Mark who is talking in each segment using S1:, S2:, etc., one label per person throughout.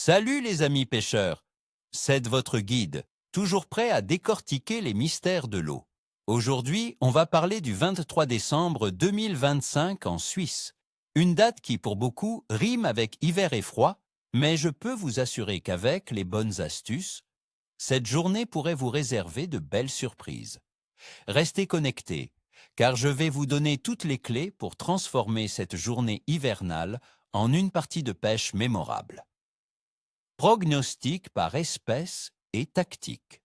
S1: Salut les amis pêcheurs, c'est votre guide, toujours prêt à décortiquer les mystères de l'eau. Aujourd'hui, on va parler du 23 décembre 2025 en Suisse. Une date qui pour beaucoup rime avec hiver et froid, mais je peux vous assurer qu'avec les bonnes astuces, cette journée pourrait vous réserver de belles surprises. Restez connectés, car je vais vous donner toutes les clés pour transformer cette journée hivernale en une partie de pêche mémorable. Prognostic par espèce et tactique.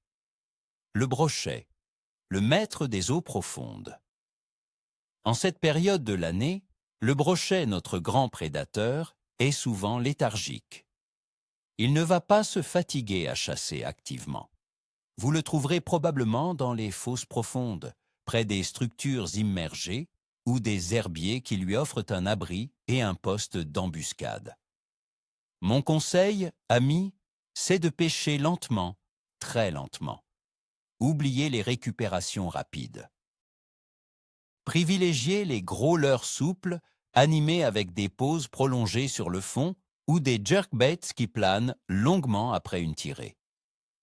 S1: Le brochet, le maître des eaux profondes. En cette période de l'année, le brochet, notre grand prédateur, est souvent léthargique. Il ne va pas se fatiguer à chasser activement. Vous le trouverez probablement dans les fosses profondes, près des structures immergées ou des herbiers qui lui offrent un abri et un poste d'embuscade. Mon conseil, amis, c'est de pêcher lentement, très lentement. Oubliez les récupérations rapides. Privilégiez les gros leurres souples, animés avec des pauses prolongées sur le fond ou des jerkbaits qui planent longuement après une tirée.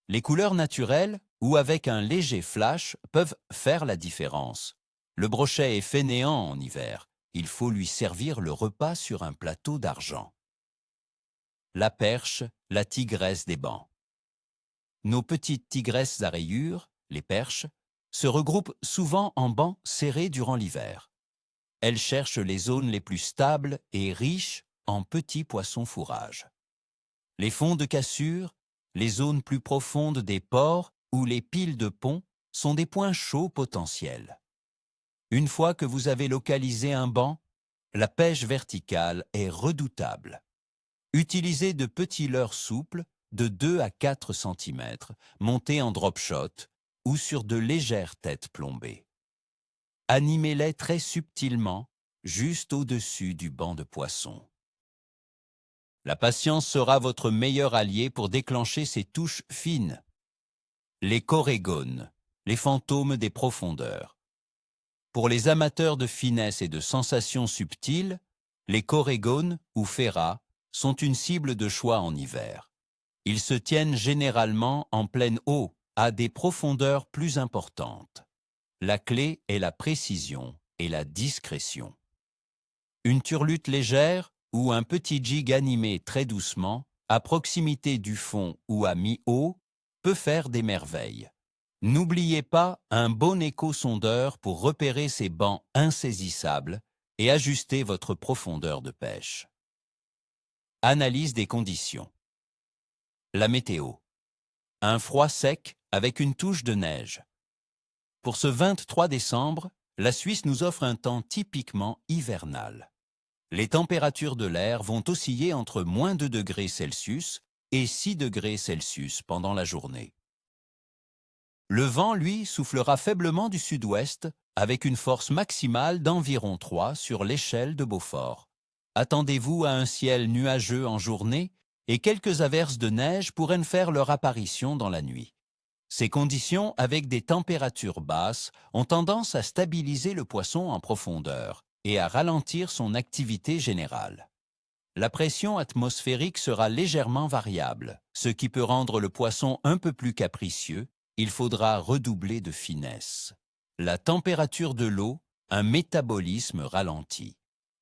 S1: Les couleurs naturelles ou avec un léger flash peuvent faire la différence. Le brochet est fainéant en hiver. Il faut lui servir le repas sur un plateau d'argent. La perche, la tigresse des bancs. Nos petites tigresses à rayures, les perches, se regroupent souvent en bancs serrés durant l'hiver. Elles cherchent les zones les plus stables et riches en petits poissons fourrages. Les fonds de cassure, les zones plus profondes des ports ou les piles de ponts sont des points chauds potentiels. Une fois que vous avez localisé un banc, la pêche verticale est redoutable. Utilisez de petits leurres souples de 2 à 4 cm, montés en drop shot ou sur de légères têtes plombées. Animez-les très subtilement, juste au-dessus du banc de poissons. La patience sera votre meilleur allié pour déclencher ces touches fines. Les corégones, les fantômes des profondeurs. Pour les amateurs de finesse et de sensations subtiles, les corégones ou ferras sont une cible de choix en hiver. Ils se tiennent généralement en pleine eau, à des profondeurs plus importantes. La clé est la précision et la discrétion. Une turlute légère ou un petit jig animé très doucement, à proximité du fond ou à mi-eau, peut faire des merveilles. N'oubliez pas un bon écho-sondeur pour repérer ces bancs insaisissables et ajuster votre profondeur de pêche. Analyse des conditions. La météo. Un froid sec avec une touche de neige. Pour ce 23 décembre, la Suisse nous offre un temps typiquement hivernal. Les températures de l'air vont osciller entre moins 2 degrés Celsius et 6 degrés Celsius pendant la journée. Le vent, lui, soufflera faiblement du sud-ouest avec une force maximale d'environ 3 sur l'échelle de Beaufort. Attendez-vous à un ciel nuageux en journée et quelques averses de neige pourraient faire leur apparition dans la nuit. Ces conditions, avec des températures basses, ont tendance à stabiliser le poisson en profondeur et à ralentir son activité générale. La pression atmosphérique sera légèrement variable, ce qui peut rendre le poisson un peu plus capricieux. Il faudra redoubler de finesse. La température de l'eau, un métabolisme ralenti.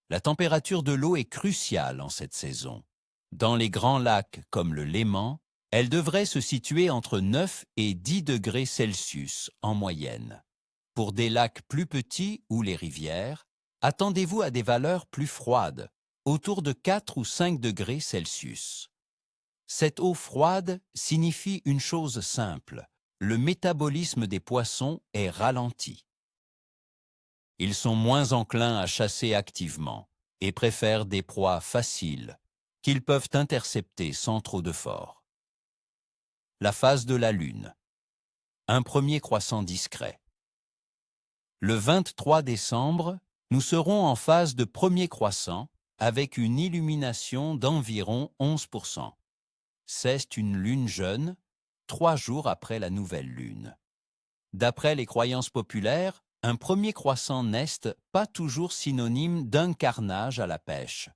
S1: La température de l'eau est cruciale en cette saison. Dans les grands lacs comme le Léman, elle devrait se situer entre 9 et 10 degrés Celsius en moyenne. Pour des lacs plus petits ou les rivières, attendez-vous à des valeurs plus froides, autour de 4 ou 5 degrés Celsius. Cette eau froide signifie une chose simple. Le métabolisme des poissons est ralenti. Ils sont moins enclins à chasser activement et préfèrent des proies faciles qu'ils peuvent intercepter sans trop d'efforts. La phase de la Lune. Un premier croissant discret. Le 23 décembre, nous serons en phase de premier croissant avec une illumination d'environ 11%. C'est une lune jeune, 3 jours après la nouvelle lune. D'après les croyances populaires, un premier croissant n'est pas toujours synonyme d'un carnage à la pêche.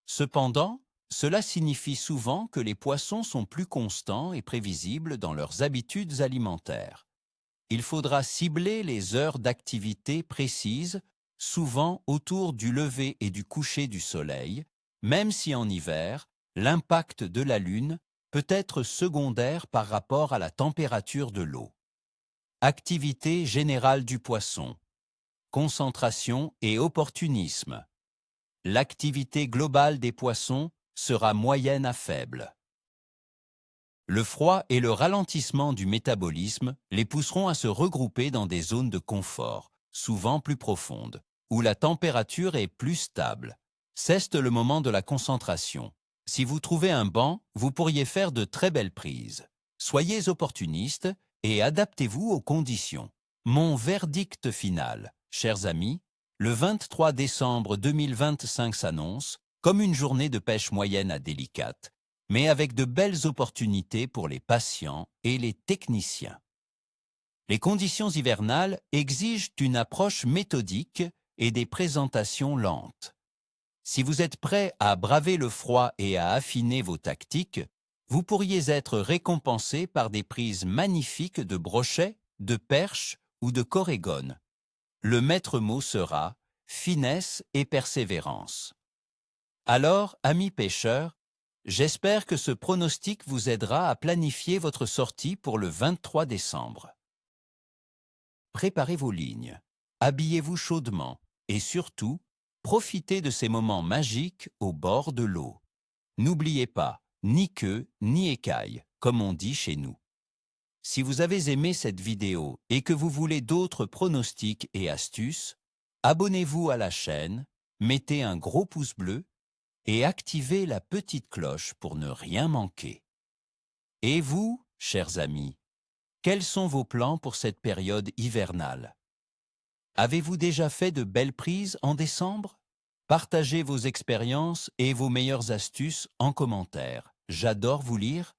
S1: Cependant, Cela signifie souvent que les poissons sont plus constants et prévisibles dans leurs habitudes alimentaires. Il faudra cibler les heures d'activité précises, souvent autour du lever et du coucher du soleil, même si en hiver, l'impact de la Lune peut être secondaire par rapport à la température de l'eau. Activité générale du poisson. Concentration et opportunisme. L'activité globale des poissons sera moyenne à faible. Le froid et le ralentissement du métabolisme les pousseront à se regrouper dans des zones de confort, souvent plus profondes, où la température est plus stable. C'est le moment de la concentration. Si vous trouvez un banc, vous pourriez faire de très belles prises. Soyez opportuniste et adaptez-vous aux conditions. Mon verdict final, chers amis, le 23 décembre 2025 s'annonce comme une journée de pêche moyenne à délicate, mais avec de belles opportunités pour les patients et les techniciens. Les conditions hivernales exigent une approche méthodique et des présentations lentes. Si vous êtes prêt à braver le froid et à affiner vos tactiques, vous pourriez être récompensé par des prises magnifiques de brochets, de perches ou de corégones. Le maître mot sera finesse et persévérance. Alors, amis pêcheurs, j'espère que ce pronostic vous aidera à planifier votre sortie pour le 23 décembre. Préparez vos lignes, habillez-vous chaudement et surtout, profitez de ces moments magiques au bord de l'eau. N'oubliez pas, ni queue ni écaille, comme on dit chez nous. Si vous avez aimé cette vidéo et que vous voulez d'autres pronostics et astuces, abonnez-vous à la chaîne, mettez un gros pouce bleu et activez la petite cloche pour ne rien manquer. Et vous, chers amis, quels sont vos plans pour cette période hivernale? Avez-vous déjà fait de belles prises en décembre? Partagez vos expériences et vos meilleures astuces en commentaire. J'adore vous lire